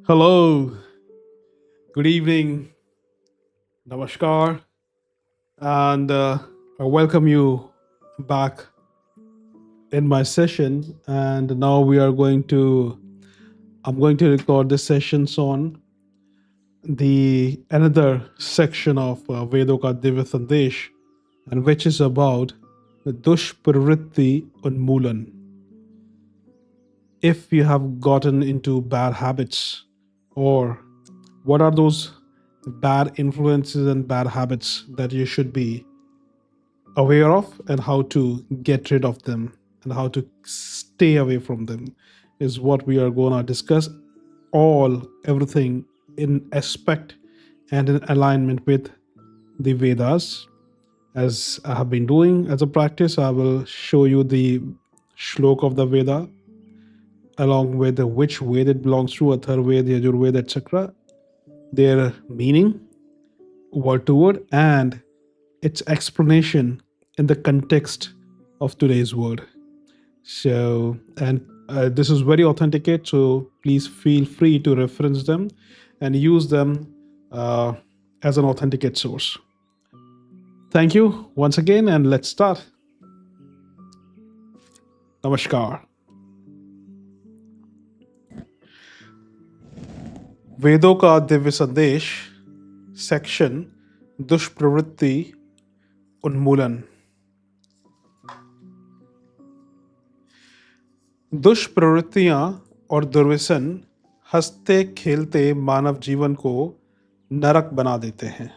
Hello, good evening, namaskar, and I welcome you back in my session. And now I'm going to record the sessions on the another section of Vedoka Divya Sandesh, and which is about the Dushpravritti Unmulan. If you have gotten into bad habits, or what are those bad influences and bad habits that you should be aware of, and how to get rid of them and how to stay away from them, is what we are going to discuss. Everything in aspect and in alignment with the Vedas. As I have been doing as a practice, I will show you the shlok of the Veda along with which Veda it belongs to, Atharveda, Yajurveda, etc., their meaning, word to word, and its explanation in the context of today's word. So, and this is very authenticate, so please feel free to reference them and use them uh, as an authenticate source. Thank you once again, and let's start. Namaskar. वेदों का दिव्य संदेश section दुष्प्रवृत्ति उन्मूलन. दुष्प्रवृत्तियां और दुर्व्यसन हंसते खेलते मानव जीवन को नरक बना देते हैं.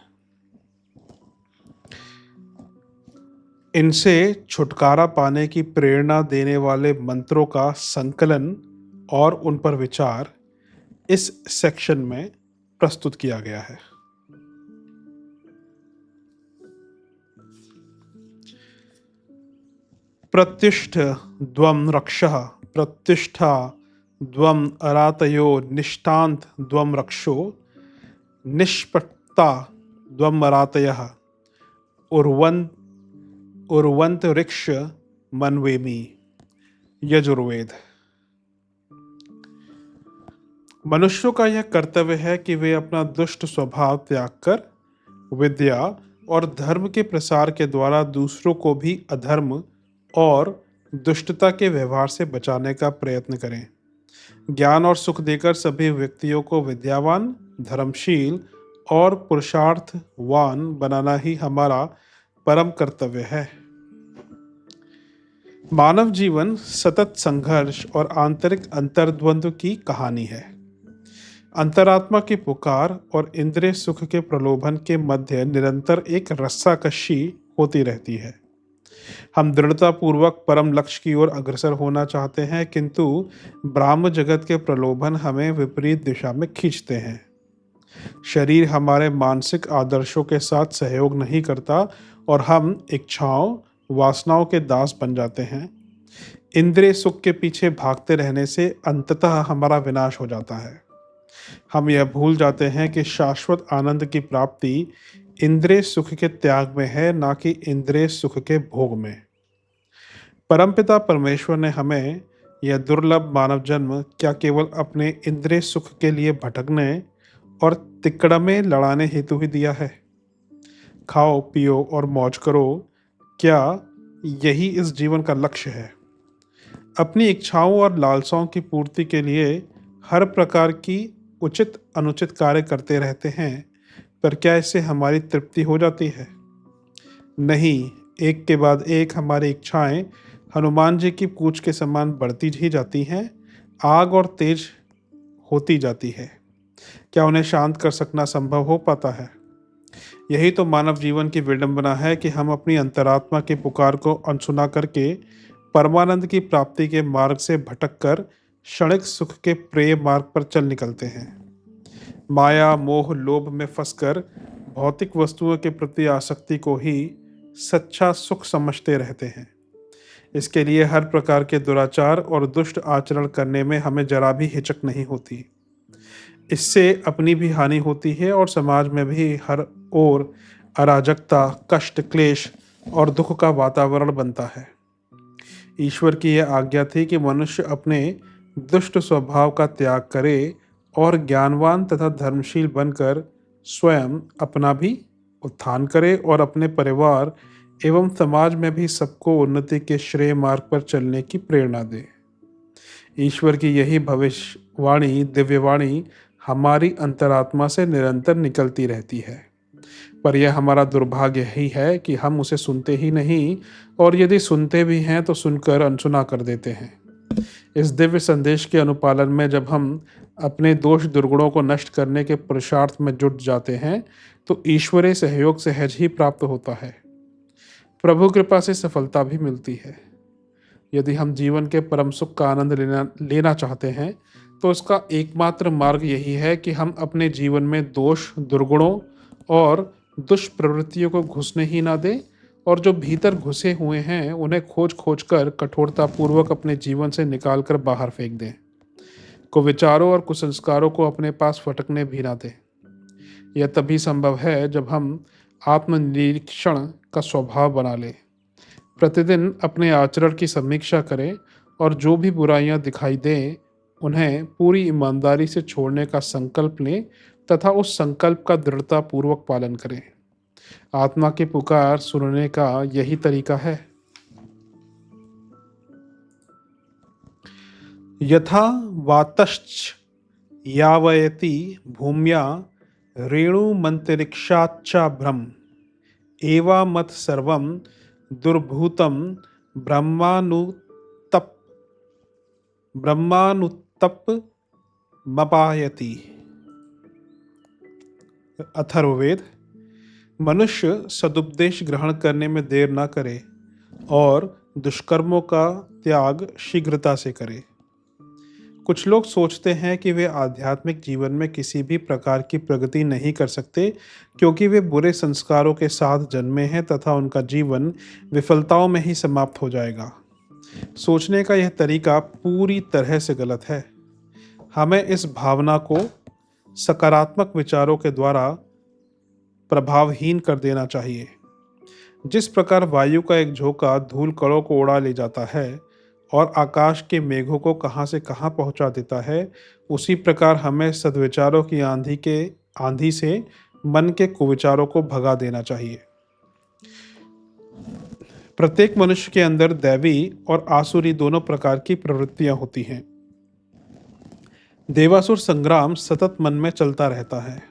इनसे छुटकारा पाने की प्रेरणा देने वाले मंत्रों का संकलन और उन पर विचार इस सेक्शन में प्रस्तुत किया गया है. प्रत्युष्ठ द्वम रक्षः प्रत्युष्ठा द्वम अरातयो निष्ठांत द्वम रक्षो निष्पत्ता द्वम अरातयः उर्वंत ऋक्ष मनवेमी. यजुर्वेद. मनुष्यों का यह कर्तव्य है कि वे अपना दुष्ट स्वभाव त्याग कर विद्या और धर्म के प्रसार के द्वारा दूसरों को भी अधर्म और दुष्टता के व्यवहार से बचाने का प्रयत्न करें. ज्ञान और सुख देकर सभी व्यक्तियों को विद्यावान, धर्मशील और पुरुषार्थवान बनाना ही हमारा परम कर्तव्य है. मानव जीवन सतत संघर्ष और आंतरिक अंतर्द्वंद की कहानी है. अंतरात्मा की पुकार और इंद्रिय सुख के प्रलोभन के मध्य निरंतर एक रस्साकशी होती रहती है. हम दृढ़तापूर्वक परम लक्ष्य की ओर अग्रसर होना चाहते हैं, किंतु ब्राह्म जगत के प्रलोभन हमें विपरीत दिशा में खींचते हैं. शरीर हमारे मानसिक आदर्शों के साथ सहयोग नहीं करता और हम इच्छाओं, वासनाओं के दास बन जाते हैं. इंद्रिय सुख के पीछे भागते रहने से अंततः हमारा विनाश हो जाता है. हम यह भूल जाते हैं कि शाश्वत आनंद की प्राप्ति इंद्रिय सुख के त्याग में है, ना कि इंद्रिय सुख के भोग में. परमपिता परमेश्वर ने हमें यह दुर्लभ मानव जन्म क्या केवल अपने इंद्रिय सुख के लिए भटकने और तिकड़मे लड़ाने हेतु ही दिया है? खाओ, पियो और मौज करो, क्या यही इस जीवन का लक्ष्य है? अपनी इच्छाओं और लालसाओं की पूर्ति के लिए हर प्रकार की उचित अनुचित कार्य करते रहते हैं, पर क्या इससे हमारी तृप्ति हो जाती है? नहीं, एक के बाद एक हमारी इच्छाएं हनुमान जी की पूंछ के समान बढ़ती ही जाती हैं, आग और तेज होती जाती है. क्या उन्हें शांत कर सकना संभव हो पाता है? यही तो मानव जीवन की विडंबना है कि हम अपनी अंतरात्मा की पुकार को अनसुना करके परमानंद की प्राप्ति के मार्ग से भटक कर क्षणिक सुख के प्रेय मार्ग पर चल निकलते हैं. माया, मोह, लोभ में फंसकर भौतिक वस्तुओं के प्रति आसक्ति को ही सच्चा सुख समझते रहते हैं. इसके लिए हर प्रकार के दुराचार और दुष्ट आचरण करने में हमें जरा भी हिचक नहीं होती. इससे अपनी भी हानि होती है और समाज में भी हर ओर अराजकता, कष्ट, क्लेश और दुख का वातावरण बनता है. ईश्वर की यह आज्ञा थी कि मनुष्य अपने दुष्ट स्वभाव का त्याग करे और ज्ञानवान तथा धर्मशील बनकर स्वयं अपना भी उत्थान करे और अपने परिवार एवं समाज में भी सबको उन्नति के श्रेय मार्ग पर चलने की प्रेरणा दे। ईश्वर की यही भविष्यवाणी, दिव्यवाणी हमारी अंतरात्मा से निरंतर निकलती रहती है, पर यह हमारा दुर्भाग्य ही है कि हम उसे सुनते ही नहीं, और यदि सुनते भी हैं तो सुनकर अनसुना कर देते हैं। इस दिव्य संदेश के अनुपालन में जब हम अपने दोष दुर्गुणों को नष्ट करने के पुरुषार्थ में जुट जाते हैं तो ईश्वरीय सहयोग सहज ही प्राप्त होता है। प्रभु कृपा से सफलता भी मिलती है। यदि हम जीवन के परम सुख का आनंद लेना चाहते हैं तो उसका एकमात्र मार्ग यही है कि हम अपने जीवन में दोष, दुर्गुणों और दुष्प्रवृत्तियों को घुसने ही ना दें, और जो भीतर घुसे हुए हैं उन्हें खोज खोज कर कठोरतापूर्वक अपने जीवन से निकाल कर बाहर फेंक दें। कुविचारों और कुसंस्कारों को अपने पास फटकने भी ना दें। यह तभी संभव है जब हम आत्मनिरीक्षण का स्वभाव बना लें, प्रतिदिन अपने आचरण की समीक्षा करें और जो भी बुराइयां दिखाई दें उन्हें पूरी ईमानदारी से छोड़ने का संकल्प लें तथा उस संकल्प का दृढ़तापूर्वक पालन करें। आत्मा की पुकार सुनने का यही तरीका है। यथा वातश्च यावयति भूम्या रेणुमंतरिक्षाच्चा भ्रम एवा मत सर्वं दुर्भूतं ब्रह्मानुतप मपायति। अथर्ववेद। मनुष्य सदुपदेश ग्रहण करने में देर न करे और दुष्कर्मों का त्याग शीघ्रता से करे। कुछ लोग सोचते हैं कि वे आध्यात्मिक जीवन में किसी भी प्रकार की प्रगति नहीं कर सकते क्योंकि वे बुरे संस्कारों के साथ जन्मे हैं तथा उनका जीवन विफलताओं में ही समाप्त हो जाएगा। सोचने का यह तरीका पूरी तरह से गलत है। हमें इस भावना को सकारात्मक विचारों के द्वारा प्रभावहीन कर देना चाहिए। जिस प्रकार वायु का एक झोंका धूल कणों को उड़ा ले जाता है और आकाश के मेघों को कहां से कहां पहुंचा देता है, उसी प्रकार हमें सद्विचारों की आंधी से मन के कुविचारों को भगा देना चाहिए। प्रत्येक मनुष्य के अंदर दैवी और आसुरी दोनों प्रकार की प्रवृत्तियां होती हैं। देवासुर संग्राम सतत मन में चलता रहता है।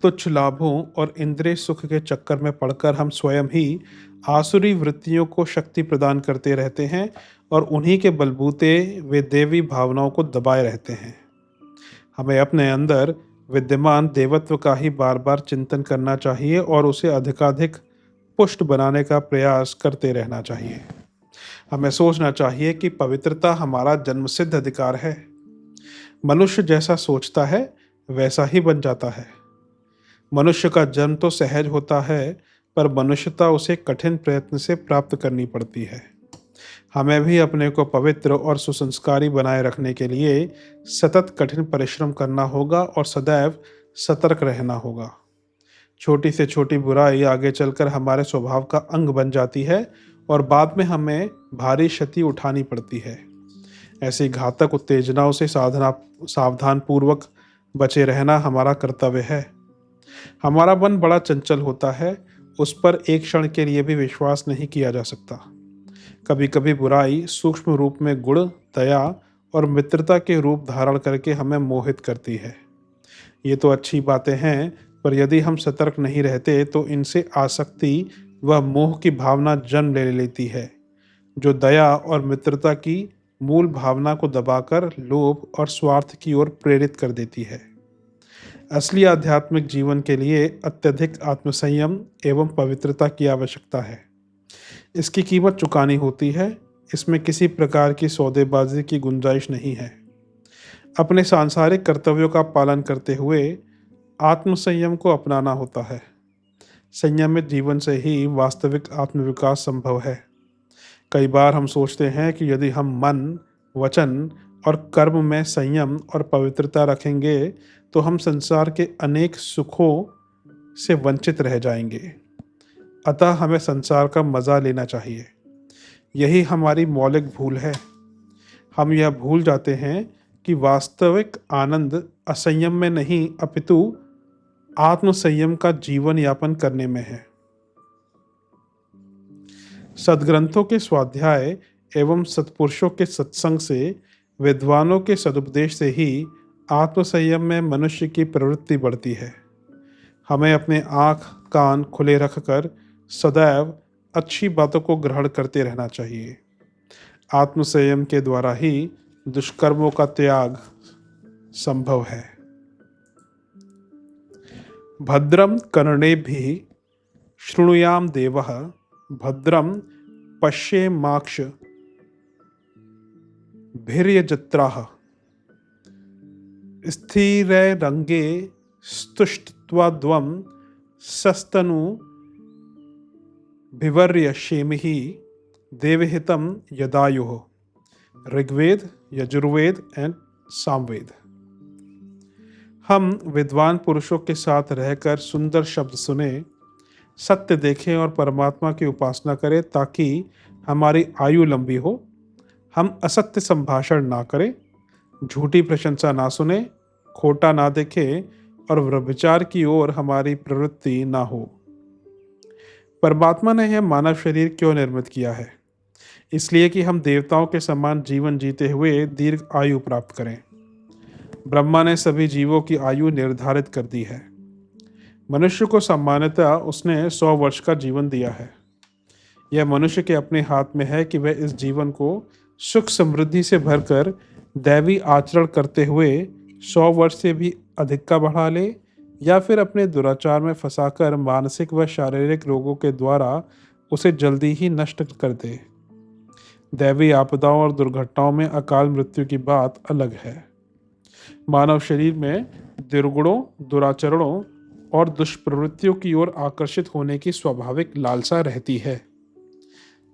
तुच्छ लाभों और इंद्रिय सुख के चक्कर में पड़कर हम स्वयं ही आसुरी वृत्तियों को शक्ति प्रदान करते रहते हैं और उन्हीं के बलबूते वे देवी भावनाओं को दबाए रहते हैं। हमें अपने अंदर विद्यमान देवत्व का ही बार बार चिंतन करना चाहिए और उसे अधिकाधिक पुष्ट बनाने का प्रयास करते रहना चाहिए। हमें सोचना चाहिए कि पवित्रता हमारा जन्मसिद्ध अधिकार है। मनुष्य जैसा सोचता है वैसा ही बन जाता है। मनुष्य का जन्म तो सहज होता है, पर मनुष्यता उसे कठिन प्रयत्न से प्राप्त करनी पड़ती है। हमें भी अपने को पवित्र और सुसंस्कारी बनाए रखने के लिए सतत कठिन परिश्रम करना होगा और सदैव सतर्क रहना होगा। छोटी से छोटी बुराई आगे चलकर हमारे स्वभाव का अंग बन जाती है और बाद में हमें भारी क्षति उठानी पड़ती है। ऐसी घातक उत्तेजनाओं से सावधान पूर्वक बचे रहना हमारा कर्तव्य है। हमारा मन बड़ा चंचल होता है, उस पर एक क्षण के लिए भी विश्वास नहीं किया जा सकता। कभी कभी बुराई सूक्ष्म रूप में गुण, दया और मित्रता के रूप धारण करके हमें मोहित करती है। ये तो अच्छी बातें हैं, पर यदि हम सतर्क नहीं रहते तो इनसे आसक्ति व मोह की भावना जन्म ले लेती है, जो दया और मित्रता की मूल भावना को दबाकर लोभ और स्वार्थ की ओर प्रेरित कर देती है। असली आध्यात्मिक जीवन के लिए अत्यधिक आत्मसंयम एवं पवित्रता की आवश्यकता है। इसकी कीमत चुकानी होती है। इसमें किसी प्रकार की सौदेबाजी की गुंजाइश नहीं है। अपने सांसारिक कर्तव्यों का पालन करते हुए आत्मसंयम को अपनाना होता है। संयमित जीवन से ही वास्तविक आत्मविकास संभव है। कई बार हम सोचते हैं कि यदि हम मन, वचन और कर्म में संयम और पवित्रता रखेंगे तो हम संसार के अनेक सुखों से वंचित रह जाएंगे। अतः हमें संसार का मज़ा लेना चाहिए। यही हमारी मौलिक भूल है। हम यह भूल जाते हैं कि वास्तविक आनंद असंयम में नहीं अपितु आत्मसंयम का जीवन यापन करने में है। सद्ग्रंथों के स्वाध्याय एवं सत्पुरुषों के सत्संग से, विद्वानों के सदुपदेश से ही आत्मसंयम में मनुष्य की प्रवृत्ति बढ़ती है। हमें अपने आँख कान खुले रखकर सदैव अच्छी बातों को ग्रहण करते रहना चाहिए। आत्मसंयम के द्वारा ही दुष्कर्मों का त्याग संभव है। भद्रम कर्णेभिः शृणुयाम देवः, भद्रम पश्येमाक्ष भीर्यजत्राः, स्थिरैरङ्गे स्तुष्ट्वाद्वं सस्तनु भिवर्यशेमिः देवहितं यदायुः। ऋग्वेद, यजुर्वेद एंड सामवेद। हम विद्वान पुरुषों के साथ रहकर सुंदर शब्द सुने, सत्य देखें और परमात्मा की उपासना करें ताकि हमारी आयु लंबी हो। हम असत्य संभाषण ना करें, झूठी प्रशंसा ना सुने, खोटा ना देखें और व्यभिचार की ओर हमारी प्रवृत्ति ना हो। परमात्मा ने यह मानव शरीर क्यों निर्मित किया है? इसलिए कि हम देवताओं के समान जीवन जीते हुए दीर्घ आयु प्राप्त करें। ब्रह्मा ने सभी जीवों की आयु निर्धारित कर दी है। मनुष्य को सामान्यतः उसने 100 वर्ष का जीवन दिया है। यह मनुष्य के अपने हाथ में है कि वह इस जीवन को सुख समृद्धि से भरकर दैवी आचरण करते हुए 100 वर्ष से भी अधिक का बढ़ा ले, या फिर अपने दुराचार में फंसाकर मानसिक व शारीरिक रोगों के द्वारा उसे जल्दी ही नष्ट कर दे। दैवी आपदाओं और दुर्घटनाओं में अकाल मृत्यु की बात अलग है। मानव शरीर में दुर्गुणों, दुराचरणों और दुष्प्रवृत्तियों की ओर आकर्षित होने की स्वाभाविक लालसा रहती है।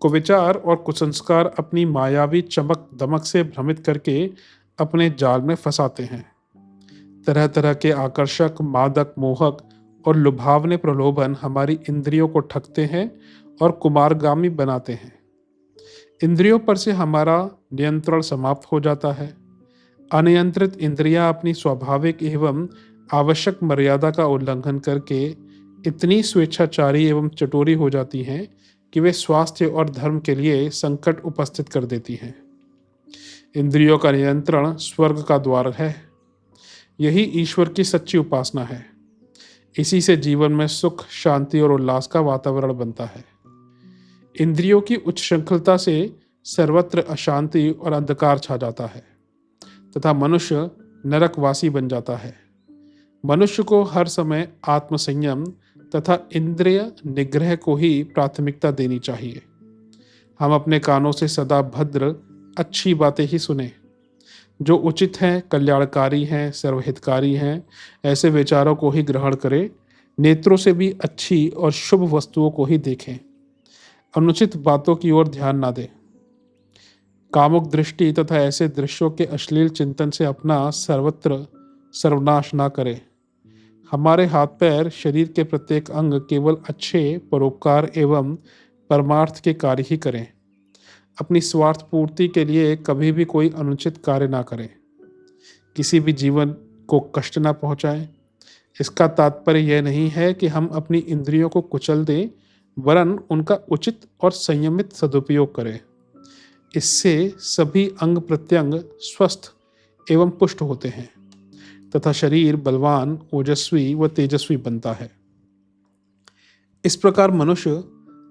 कुविचार और कुसंस्कार अपनी मायावी चमक दमक से भ्रमित करके अपने जाल में फंसाते हैं। तरह तरह के आकर्षक, मादक, मोहक और लुभावने प्रलोभन हमारी इंद्रियों को ठगते हैं और कुमारगामी बनाते हैं। इंद्रियों पर से हमारा नियंत्रण समाप्त हो जाता है। अनियंत्रित इंद्रियां अपनी स्वाभाविक एवं आवश्यक मर्यादा का उल्लंघन करके इतनी स्वेच्छाचारी एवं चटोरी हो जाती हैं कि वे स्वास्थ्य और धर्म के लिए संकट उपस्थित कर देती हैं। इंद्रियों का नियंत्रण स्वर्ग का द्वार है। यही ईश्वर की सच्ची उपासना है। इसी से जीवन में सुख, शांति और उल्लास का वातावरण बनता है। इंद्रियों की उच्च श्रृंखलता से सर्वत्र अशांति और अंधकार छा जाता है तथा मनुष्य नरकवासी बन जाता है। मनुष्य को हर समय आत्मसंयम तथा इंद्रिय निग्रह को ही प्राथमिकता देनी चाहिए। हम अपने कानों से सदा भद्र, अच्छी बातें ही सुने। जो उचित हैं, कल्याणकारी हैं, सर्वहितकारी हैं, ऐसे विचारों को ही ग्रहण करें। नेत्रों से भी अच्छी और शुभ वस्तुओं को ही देखें। अनुचित बातों की ओर ध्यान ना दें। कामुक दृष्टि तथा ऐसे दृश्यों के अश्लील चिंतन से अपना सर्वत्र सर्वनाश ना करें। हमारे हाथ पैर, शरीर के प्रत्येक अंग केवल अच्छे, परोपकार एवं परमार्थ के कार्य ही करें। अपनी स्वार्थ पूर्ति के लिए कभी भी कोई अनुचित कार्य ना करें। किसी भी जीवन को कष्ट ना पहुंचाएं। इसका तात्पर्य यह नहीं है कि हम अपनी इंद्रियों को कुचल दें, वरन उनका उचित और संयमित सदुपयोग करें। इससे सभी अंग प्रत्यंग स्वस्थ एवं पुष्ट होते हैं तथा शरीर बलवान, ओजस्वी व तेजस्वी बनता है। इस प्रकार मनुष्य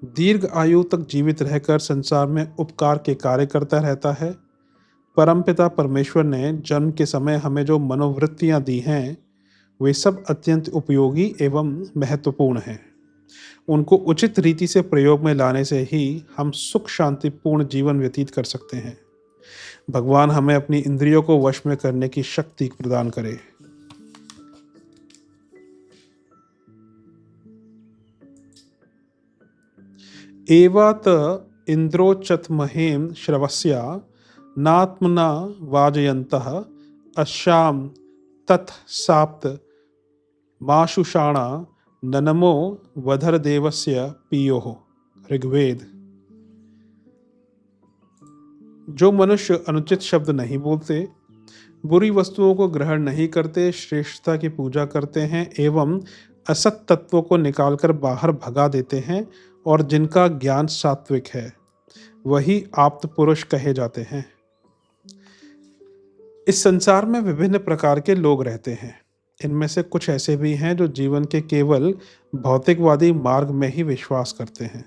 दीर्घ आयु तक जीवित रहकर संसार में उपकार के कार्य करता रहता है। परमपिता परमेश्वर ने जन्म के समय हमें जो मनोवृत्तियां दी हैं, वे सब अत्यंत उपयोगी एवं महत्वपूर्ण हैं। उनको उचित रीति से प्रयोग में लाने से ही हम सुख शांतिपूर्ण जीवन व्यतीत कर सकते हैं। भगवान हमें अपनी इंद्रियों को वश में करने की शक्ति प्रदान करे। एवात इंद्रोचतमहेम श्रवस्या नात्मना वाजयन्तः अश्याम तत् साप्त माशुषाणा ननमो वधरदेवस्य पीयोः। ऋग्वेद। जो मनुष्य अनुचित शब्द नहीं बोलते, बुरी वस्तुओं को ग्रहण नहीं करते, श्रेष्ठता की पूजा करते हैं एवं असत तत्वों को निकालकर बाहर भगा देते हैं और जिनका ज्ञान सात्विक है वही आप्त पुरुष कहे जाते हैं। इस संसार में विभिन्न प्रकार के लोग रहते हैं। इनमें से कुछ ऐसे भी हैं जो जीवन के केवल भौतिकवादी मार्ग में ही विश्वास करते हैं।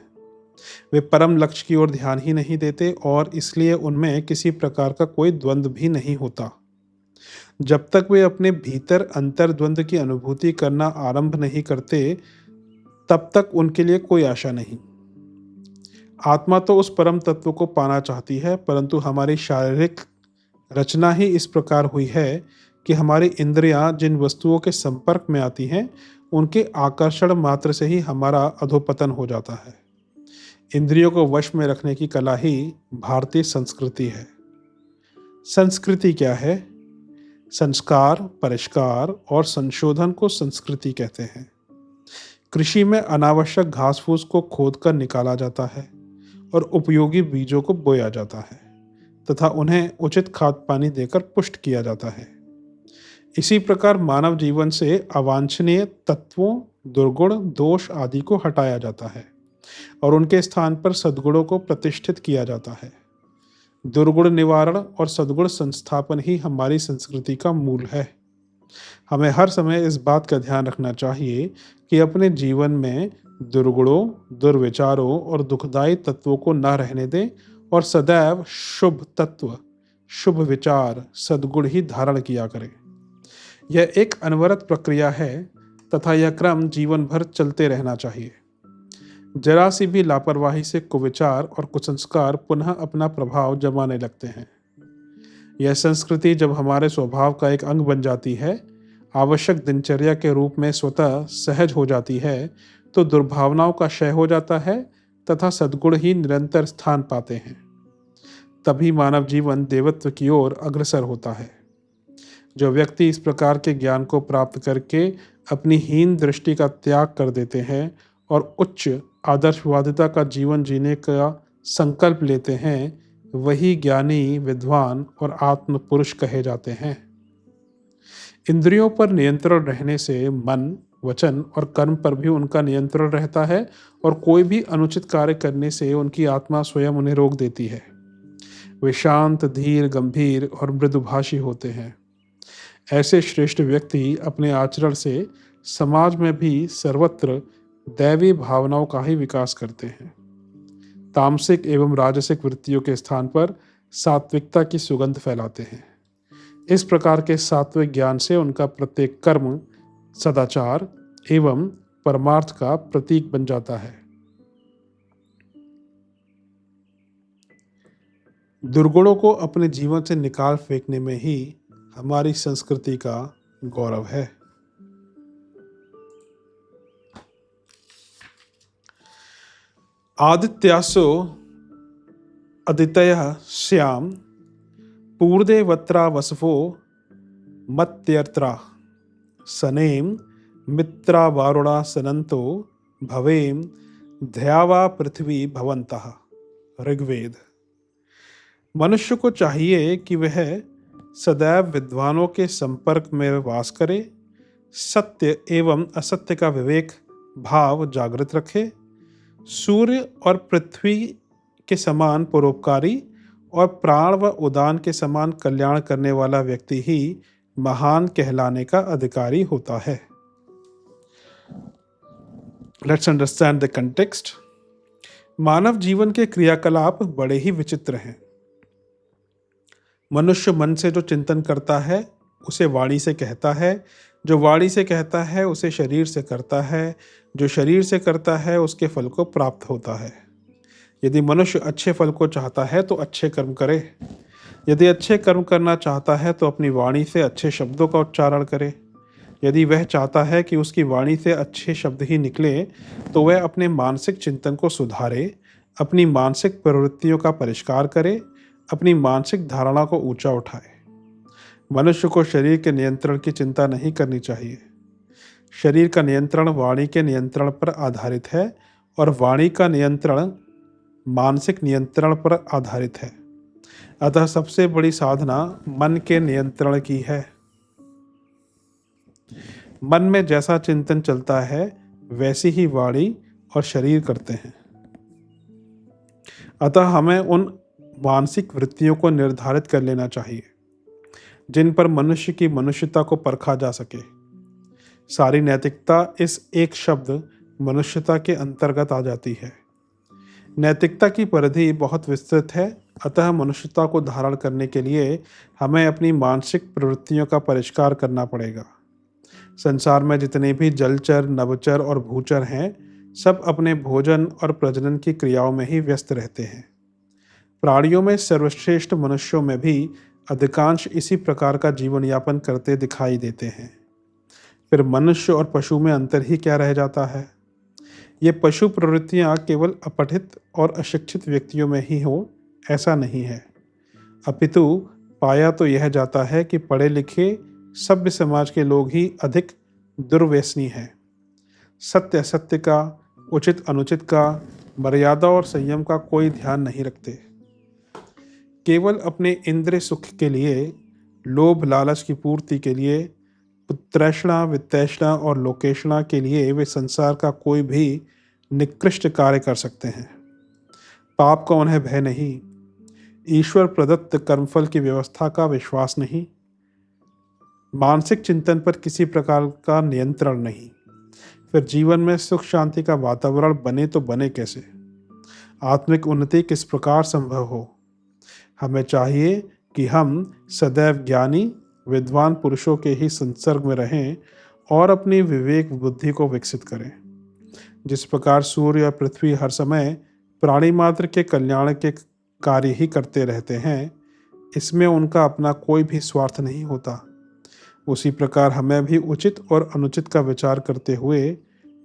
वे परम लक्ष्य की ओर ध्यान ही नहीं देते और इसलिए उनमें किसी प्रकार का कोई द्वंद्व भी नहीं होता। जब तक वे अपने भीतर अंतर्द्वंद की अनुभूति करना आरंभ नहीं करते तब तक उनके लिए कोई आशा नहीं। आत्मा तो उस परम तत्व को पाना चाहती है, परंतु हमारी शारीरिक रचना ही इस प्रकार हुई है कि हमारी इंद्रियां जिन वस्तुओं के संपर्क में आती हैं उनके आकर्षण मात्र से ही हमारा अधोपतन हो जाता है। इंद्रियों को वश में रखने की कला ही भारतीय संस्कृति है। संस्कृति क्या है? संस्कार, परिष्कार और संशोधन को संस्कृति कहते हैं। कृषि में अनावश्यक घास फूस को खोदकर निकाला जाता है और उपयोगी बीजों को बोया जाता है तथा उन्हें उचित खाद पानी देकर पुष्ट किया जाता है। इसी प्रकार मानव जीवन से अवांछनीय तत्वों, दुर्गुण, दोष आदि को हटाया जाता है और उनके स्थान पर सद्गुणों को प्रतिष्ठित किया जाता है। दुर्गुण निवारण और सद्गुण संस्थापन ही हमारी संस्कृति का मूल है। हमें हर समय इस बात का ध्यान रखना चाहिए कि अपने जीवन में दुर्गुणों, दुर्विचारों और दुखदायी तत्वों को न रहने दें और सदैव शुभ तत्व, शुभ विचार, सद्गुण ही धारण किया करें। यह एक अनवरत प्रक्रिया है तथा यह क्रम जीवन भर चलते रहना चाहिए। जरा सी भी लापरवाही से कुविचार और कुसंस्कार पुनः अपना प्रभाव जमाने लगते हैं। यह संस्कृति जब हमारे स्वभाव का एक अंग बन जाती है, आवश्यक दिनचर्या के रूप में स्वतः सहज हो जाती है, तो दुर्भावनाओं का क्षय हो जाता है तथा सद्गुण ही निरंतर स्थान पाते हैं। तभी मानव जीवन देवत्व की ओर अग्रसर होता है। जो व्यक्ति इस प्रकार के ज्ञान को प्राप्त करके अपनी हीन दृष्टि का त्याग कर देते हैं और उच्च आदर्शवादिता का जीवन जीने का संकल्प लेते हैं, वही ज्ञानी, विद्वान और आत्म पुरुष कहे जाते हैं। इंद्रियों पर नियंत्रण रहने से मन, वचन और कर्म पर भी उनका नियंत्रण रहता है और कोई भी अनुचित कार्य करने से उनकी आत्मा स्वयं उन्हें रोक देती है। वे शांत, धीर, गंभीर और मृदुभाषी होते हैं। ऐसे श्रेष्ठ व्यक्ति अपने आचरण से समाज में भी सर्वत्र दैवी भावनाओं का ही विकास करते हैं। तामसिक एवं राजसिक वृत्तियों के स्थान पर सात्विकता की सुगंध फैलाते हैं। इस प्रकार के सात्विक ज्ञान से उनका प्रत्येक कर्म सदाचार एवं परमार्थ का प्रतीक बन जाता है। दुर्गुणों को अपने जीवन से निकाल फेंकने में ही हमारी संस्कृति का गौरव है। आदित्यासो अदितयः श्याम पूर्देवत्रा वसवो मत्यर्त्रा सनेम मित्रा वारुणा सनंतो भवेम ध्यावा पृथ्वी भवन्तः। ऋग्वेद। मनुष्य को चाहिए कि वह सदैव विद्वानों के संपर्क में वास करे, सत्य एवं असत्य का विवेक भाव जागृत रखे, सूर्य और पृथ्वी के समान परोपकारी और प्राण व उदान के समान कल्याण करने वाला व्यक्ति ही महान कहलाने का अधिकारी होता है। Let's understand the context. मानव जीवन के क्रियाकलाप बड़े ही विचित्र हैं। मनुष्य मन से जो चिंतन करता है उसे वाणी से कहता है, जो वाणी से कहता है उसे शरीर से करता है, जो शरीर से करता है उसके फल को प्राप्त होता है। यदि मनुष्य अच्छे फल को चाहता है तो अच्छे कर्म करे। यदि अच्छे कर्म करना चाहता है तो अपनी वाणी से अच्छे शब्दों का उच्चारण करे। यदि वह चाहता है कि उसकी वाणी से अच्छे शब्द ही निकले तो वह अपने मानसिक चिंतन को सुधारे, अपनी मानसिक प्रवृत्तियों का परिष्कार करे, अपनी मानसिक धारणा को ऊंचा उठाए। मनुष्य को शरीर के नियंत्रण की चिंता नहीं करनी चाहिए। शरीर का नियंत्रण वाणी के नियंत्रण पर आधारित है और वाणी का नियंत्रण मानसिक नियंत्रण पर आधारित है। अतः सबसे बड़ी साधना मन के नियंत्रण की है। मन में जैसा चिंतन चलता है वैसी ही वाणी और शरीर करते हैं। अतः हमें उन मानसिक वृत्तियों को निर्धारित कर लेना चाहिए जिन पर मनुष्य की मनुष्यता को परखा जा सके। सारी नैतिकता इस एक शब्द मनुष्यता के अंतर्गत आ जाती है। नैतिकता की परिधि बहुत विस्तृत है, अतः मनुष्यता को धारण करने के लिए हमें अपनी मानसिक प्रवृत्तियों का परिष्कार करना पड़ेगा। संसार में जितने भी जलचर, नभचर और भूचर हैं, सब अपने भोजन और प्रजनन की क्रियाओं में ही व्यस्त रहते हैं। प्राणियों में सर्वश्रेष्ठ मनुष्यों में भी अधिकांश इसी प्रकार का जीवन यापन करते दिखाई देते हैं। फिर मनुष्य और पशु में अंतर ही क्या रह जाता है? ये पशु प्रवृत्तियां केवल अपठित और अशिक्षित व्यक्तियों में ही हो ऐसा नहीं है, अपितु पाया तो यह जाता है कि पढ़े लिखे सभ्य समाज के लोग ही अधिक दुर्व्यसनी हैं। सत्य असत्य का, उचित अनुचित का, मर्यादा और संयम का कोई ध्यान नहीं रखते। केवल अपने इंद्रिय सुख के लिए, लोभ लालच की पूर्ति के लिए, पुत्रैषणा वित्तैषणा और लोकेषणा के लिए वे संसार का कोई भी निकृष्ट कार्य कर सकते हैं। पाप का उन्हें भय नहीं, ईश्वर प्रदत्त कर्मफल की व्यवस्था का विश्वास नहीं, मानसिक चिंतन पर किसी प्रकार का नियंत्रण नहीं। फिर जीवन में सुख शांति का वातावरण बने तो बने कैसे? आत्मिक उन्नति किस प्रकार संभव हो? हमें चाहिए कि हम सदैव ज्ञानी विद्वान पुरुषों के ही संसर्ग में रहें और अपनी विवेक बुद्धि को विकसित करें। जिस प्रकार सूर्य और पृथ्वी हर समय प्राणी मात्र के कल्याण के कार्य ही करते रहते हैं, इसमें उनका अपना कोई भी स्वार्थ नहीं होता, उसी प्रकार हमें भी उचित और अनुचित का विचार करते हुए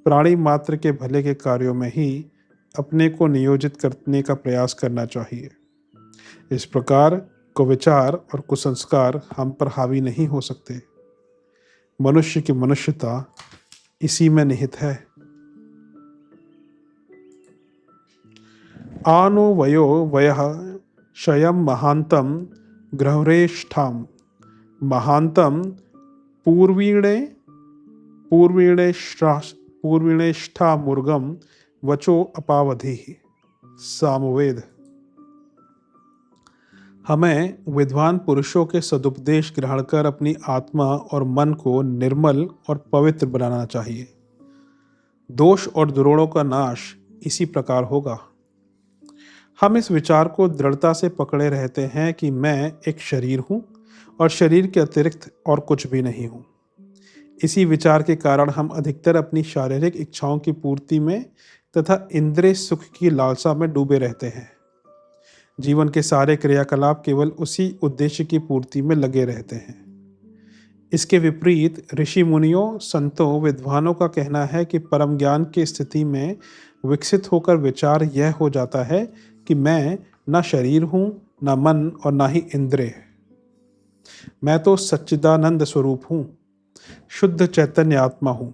प्राणी मात्र के भले के कार्यों में ही अपने को नियोजित करने का प्रयास करना चाहिए। इस प्रकार कुविचार और कुसंस्कार हम पर हावी नहीं हो सकते। मनुष्य की मनुष्यता इसी में निहित है। आनो वयो वयः शयं महांतम गृहरेष्ठाम महांतम पूर्वीणेष्ठा मुर्गम वचो अपावधि। सामवेद। हमें विद्वान पुरुषों के सदुपदेश ग्रहण कर अपनी आत्मा और मन को निर्मल और पवित्र बनाना चाहिए। दोष और दुरोणों का नाश इसी प्रकार होगा। हम इस विचार को दृढ़ता से पकड़े रहते हैं कि मैं एक शरीर हूँ और शरीर के अतिरिक्त और कुछ भी नहीं हूँ। इसी विचार के कारण हम अधिकतर अपनी शारीरिक इच्छाओं की पूर्ति में तथा इंद्रिय सुख की लालसा में डूबे रहते हैं। जीवन के सारे क्रियाकलाप केवल उसी उद्देश्य की पूर्ति में लगे रहते हैं। इसके विपरीत ऋषि मुनियों, संतों, विद्वानों का कहना है कि परम ज्ञान की स्थिति में विकसित होकर विचार यह हो जाता है कि मैं न शरीर हूँ, न मन और न ही इंद्रिय। मैं तो सच्चिदानंद स्वरूप हूँ, शुद्ध चैतन्य आत्मा हूँ।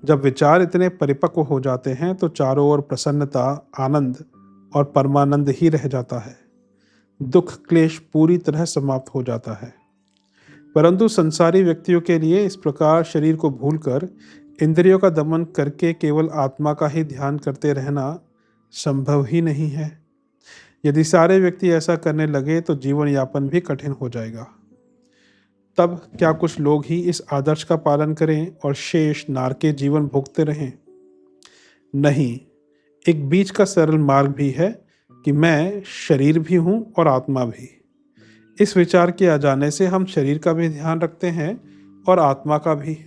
जब विचार इतने परिपक्व हो जाते हैं तो चारों ओर प्रसन्नता, आनंद और परमानंद ही रह जाता है। दुख क्लेश पूरी तरह समाप्त हो जाता है। परंतु संसारी व्यक्तियों के लिए इस प्रकार शरीर को भूलकर इंद्रियों का दमन करके केवल आत्मा का ही ध्यान करते रहना संभव ही नहीं है। यदि सारे व्यक्ति ऐसा करने लगे तो जीवन यापन भी कठिन हो जाएगा। तब क्या कुछ लोग ही इस आदर्श का पालन करें और शेष नारकीय जीवन भोगते रहें? नहीं, एक बीच का सरल मार्ग भी है कि मैं शरीर भी हूँ और आत्मा भी। इस विचार के आ जाने से हम शरीर का भी ध्यान रखते हैं और आत्मा का भी।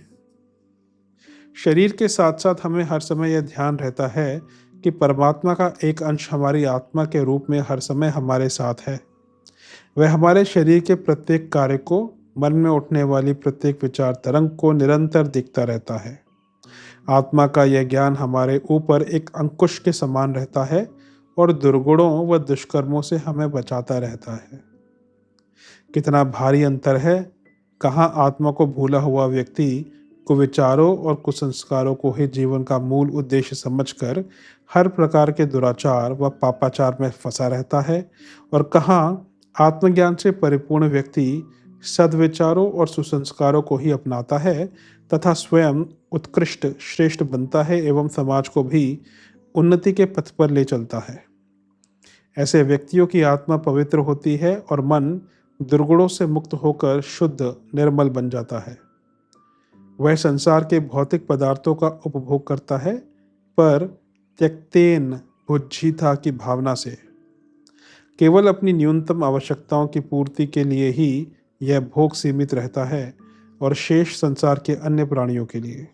शरीर के साथ साथ हमें हर समय यह ध्यान रहता है कि परमात्मा का एक अंश हमारी आत्मा के रूप में हर समय हमारे साथ है। वह हमारे शरीर के प्रत्येक कार्य को, मन में उठने वाली प्रत्येक विचार तरंग को निरंतर दिखता रहता है। आत्मा का यह ज्ञान हमारे ऊपर एक अंकुश के समान रहता है और दुर्गुणों व दुष्कर्मों से हमें बचाता रहता है। कितना भारी अंतर है! कहाँ आत्मा को भूला हुआ व्यक्ति कुविचारों और कुसंस्कारों को ही जीवन का मूल उद्देश्य समझकर हर प्रकार के दुराचार व पापाचार में फंसा रहता है, और कहाँ आत्मज्ञान से परिपूर्ण व्यक्ति सद्विचारों और सुसंस्कारों को ही अपनाता है तथा स्वयं उत्कृष्ट श्रेष्ठ बनता है एवं समाज को भी उन्नति के पथ पर ले चलता है। ऐसे व्यक्तियों की आत्मा पवित्र होती है और मन दुर्गुणों से मुक्त होकर शुद्ध निर्मल बन जाता है। वह संसार के भौतिक पदार्थों का उपभोग करता है, पर त्यक्तेन भुज्जीथा की भावना से। केवल अपनी न्यूनतम आवश्यकताओं की पूर्ति के लिए ही यह भोग सीमित रहता है और शेष संसार के अन्य प्राणियों के लिए।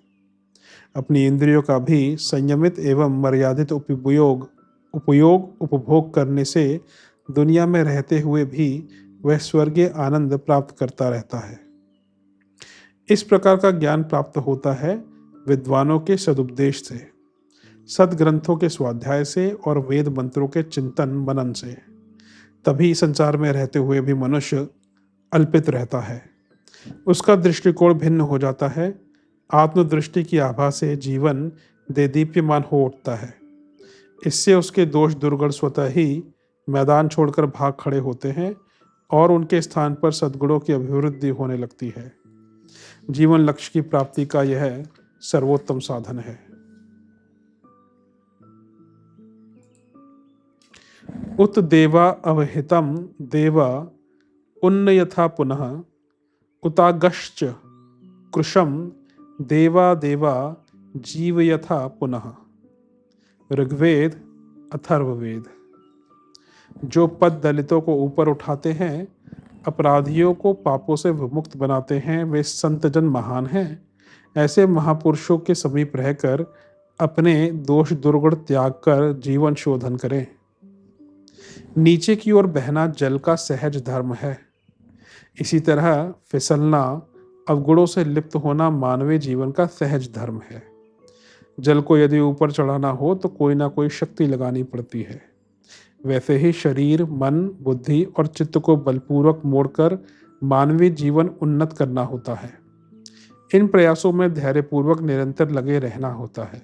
अपनी इंद्रियों का भी संयमित एवं मर्यादित उपभोग करने से दुनिया में रहते हुए भी वह स्वर्गीय आनंद प्राप्त करता रहता है। इस प्रकार का ज्ञान प्राप्त होता है विद्वानों के सदुपदेश से, सदग्रंथों के स्वाध्याय से और वेद मंत्रों के चिंतन मनन से। तभी संसार में रहते हुए भी मनुष्य अल्पित रहता है, उसका दृष्टिकोण भिन्न हो जाता है। आत्मदृष्टि की आभा से जीवन देदीप्यमान हो उठता है। इससे उसके दोष दुर्गुण स्वतः ही मैदान छोड़कर भाग खड़े होते हैं और उनके स्थान पर सद्गुणों की अभिवृद्धि होने लगती है। जीवन लक्ष्य की प्राप्ति का यह सर्वोत्तम साधन है। उत देवा अवहितम देवा उन्नयथा पुनः उतागश्च कृशम देवा देवा जीवयथा पुनः। ऋग्वेद अथर्ववेद। जो पद दलितों को ऊपर उठाते हैं, अपराधियों को पापों से विमुक्त बनाते हैं, वे संतजन महान हैं। ऐसे महापुरुषों के समीप रहकर अपने दोष दुर्गुण त्याग कर जीवन शोधन करें। नीचे की ओर बहना जल का सहज धर्म है। इसी तरह फिसलना, अवगुणों से लिप्त होना मानवीय जीवन का सहज धर्म है। जल को यदि ऊपर चढ़ाना हो तो कोई ना कोई शक्ति लगानी पड़ती है। वैसे ही शरीर, मन, बुद्धि और चित्त को बलपूर्वक मोड़कर मानवीय जीवन उन्नत करना होता है। इन प्रयासों में धैर्यपूर्वक निरंतर लगे रहना होता है।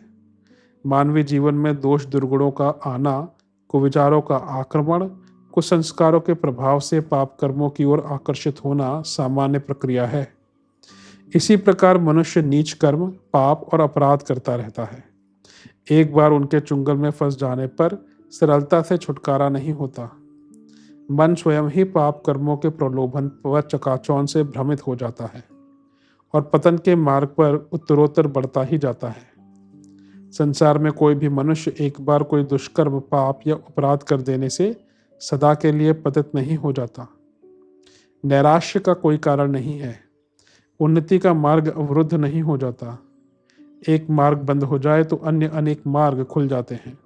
मानवीय जीवन में दोष दुर्गुणों का आना, कुविचारों का आक्रमण, कुसंस्कारों के प्रभाव से पाप कर्मों की ओर आकर्षित होना सामान्य प्रक्रिया है। इसी प्रकार मनुष्य नीच कर्म, पाप और अपराध करता रहता है। एक बार उनके चुंगल में फंस जाने पर सरलता से छुटकारा नहीं होता। मन स्वयं ही पाप कर्मों के प्रलोभन व चकाचौंध से भ्रमित हो जाता है और पतन के मार्ग पर उत्तरोत्तर बढ़ता ही जाता है। संसार में कोई भी मनुष्य एक बार कोई दुष्कर्म, पाप या अपराध कर देने से सदा के लिए पतित नहीं हो जाता। नैराश्य का कोई कारण नहीं है। उन्नति का मार्ग अवरुद्ध नहीं हो जाता। एक मार्ग बंद हो जाए तो अन्य अनेक मार्ग खुल जाते हैं।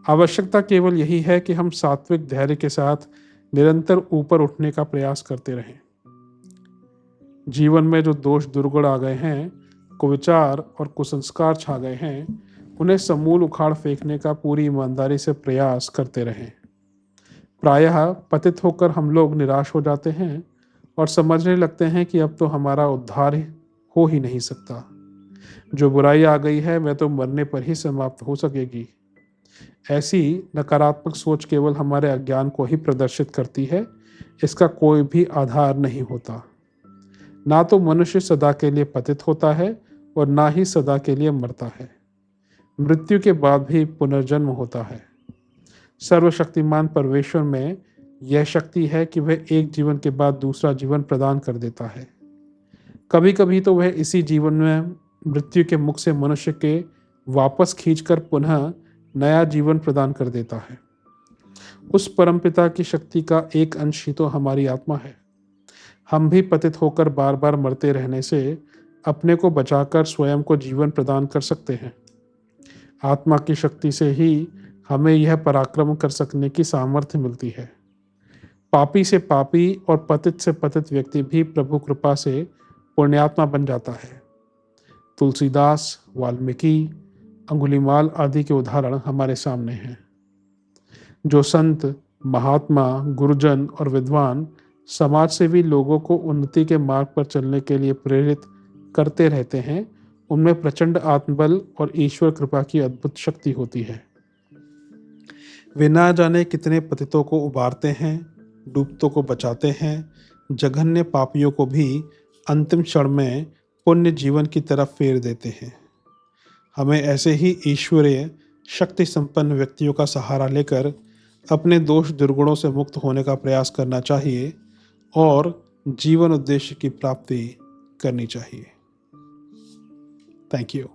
आवश्यकता केवल यही है कि हम सात्विक धैर्य के साथ निरंतर ऊपर उठने का प्रयास करते रहें। जीवन में जो दोष दुर्गुण आ गए हैं, कुविचार और कुसंस्कार छा गए हैं, उन्हें समूल उखाड़ फेंकने का पूरी ईमानदारी से प्रयास करते रहें। प्रायः पतित होकर हम लोग निराश हो जाते हैं और समझने लगते हैं कि अब तो हमारा उद्धार हो ही नहीं सकता। जो बुराई आ गई है वह तो मरने पर ही समाप्त हो सकेगी। ऐसी नकारात्मक सोच केवल हमारे अज्ञान को ही प्रदर्शित करती है। इसका कोई भी आधार नहीं होता। ना तो मनुष्य सदा के लिए पतित होता है और ना ही सदा के लिए मरता है। मृत्यु के बाद भी पुनर्जन्म होता है। सर्वशक्तिमान परमेश्वर में यह शक्ति है कि वह एक जीवन के बाद दूसरा जीवन प्रदान कर देता है। कभी कभी तो वह इसी जीवन में मृत्यु के मुख से मनुष्य के वापस खींचकर पुनः नया जीवन प्रदान कर देता है। उस परमपिता की शक्ति का एक अंश ही तो हमारी आत्मा है। हम भी पतित होकर बार बार मरते रहने से अपने को बचाकर स्वयं को जीवन प्रदान कर सकते हैं। आत्मा की शक्ति से ही हमें यह पराक्रम कर सकने की सामर्थ्य मिलती है। पापी से पापी और पतित से पतित व्यक्ति भी प्रभु कृपा से पुण्यात्मा बन जाता है। तुलसीदास, वाल्मीकि, अंगुलीमाल आदि के उदाहरण हमारे सामने हैं। जो संत, महात्मा, गुरुजन और विद्वान समाज सेवी लोगों को उन्नति के मार्ग पर चलने के लिए प्रेरित करते रहते हैं, उनमें प्रचंड आत्मबल और ईश्वर कृपा की अद्भुत शक्ति होती है। वे ना जाने कितने पतितों को उबारते हैं डूबतों को बचाते हैं, जघन्य पापियों को भी अंतिम क्षण में पुण्य जीवन की तरफ फेर देते हैं। हमें ऐसे ही ईश्वरीय शक्ति संपन्न व्यक्तियों का सहारा लेकर अपने दोष दुर्गुणों से मुक्त होने का प्रयास करना चाहिए और जीवन उद्देश्य की प्राप्ति करनी चाहिए। Thank you.